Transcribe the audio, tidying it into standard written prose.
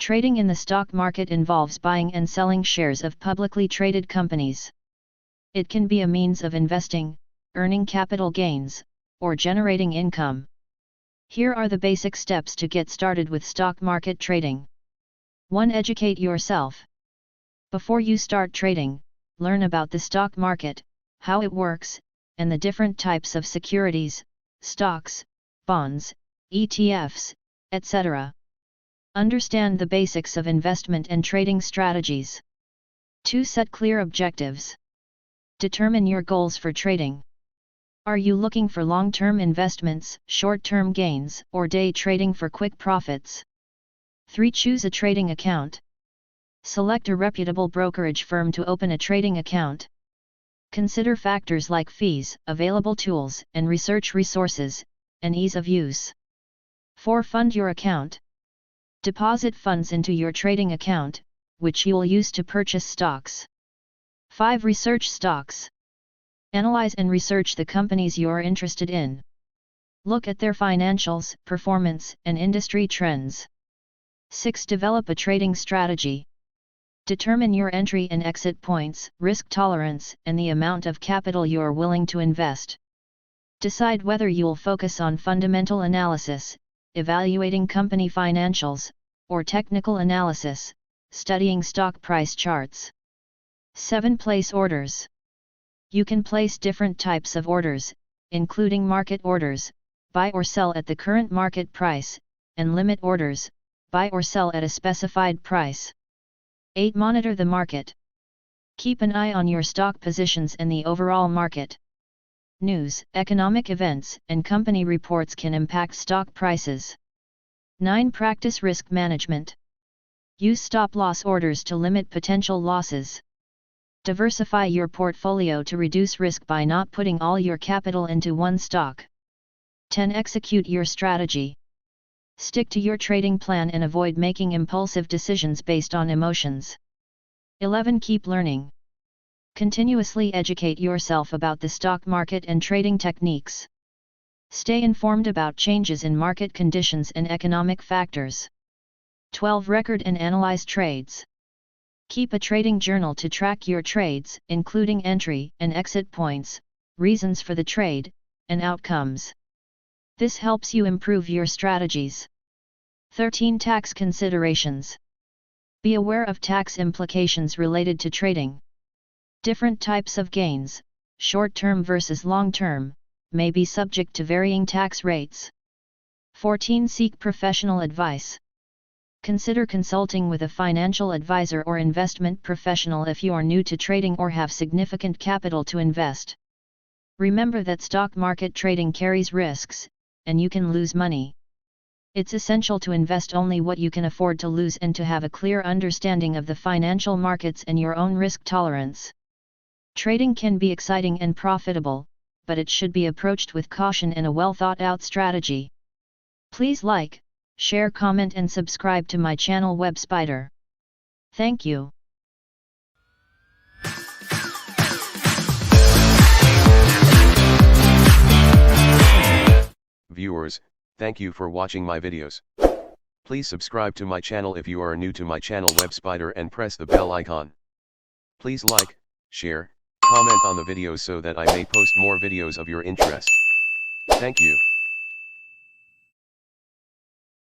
Trading in the stock market involves buying and selling shares of publicly traded companies. It can be a means of investing, earning capital gains, or generating income. Here are the basic steps to get started with stock market trading. 1. Educate yourself. Before you start trading, learn about the stock market, how it works, and the different types of securities, stocks, bonds, ETFs, etc. Understand the basics of investment and trading strategies. 2. Set clear objectives. Determine your goals for trading. Are you looking for long-term investments, short-term gains, or day trading for quick profits? 3. Choose a trading account. Select a reputable brokerage firm to open a trading account. Consider factors like fees, available tools and research resources, and ease of use. 4. Fund your account. Deposit funds into your trading account, which you will use to purchase stocks. 5. Research stocks. Analyze and research the companies you are interested in. Look at their financials, performance, and industry trends. 6. Develop a trading strategy. Determine your entry and exit points, risk tolerance, and the amount of capital you are willing to invest. Decide whether you'll focus on fundamental analysis, evaluating company financials, or technical analysis, studying stock price charts. 7. Place orders. You can place different types of orders, including market orders, buy or sell at the current market price, and limit orders, buy or sell at a specified price. 8. Monitor the market. Keep an eye on your stock positions and the overall market. News, economic events, and company reports can impact stock prices. 9. Practice risk management. Use stop-loss orders to limit potential losses. Diversify your portfolio to reduce risk by not putting all your capital into one stock. 10. Execute your strategy. Stick to your trading plan and avoid making impulsive decisions based on emotions. 11. Keep learning. Continuously educate yourself about the stock market and trading techniques. Stay informed about changes in market conditions and economic factors. 12. Record and analyze trades. Keep a trading journal to track your trades, including entry and exit points, reasons for the trade, and outcomes. This helps you improve your strategies. 13. Tax considerations. Be aware of tax implications related to trading. Different types of gains, short-term versus long-term, may be subject to varying tax rates. 14. Seek professional advice. Consider consulting with a financial advisor or investment professional if you are new to trading or have significant capital to invest. Remember that stock market trading carries risks, and you can lose money. It's essential to invest only what you can afford to lose and to have a clear understanding of the financial markets and your own risk tolerance. Trading can be exciting and profitable, but it should be approached with caution and a well-thought-out strategy. Please like, share, comment and subscribe to my channel Web Spider. Thank you. Viewers, thank you for watching my videos. Please subscribe to my channel if you are new to my channel Web Spider and press the bell icon. Please like, share, comment on the videos so that I may post more videos of your interest. Thank you.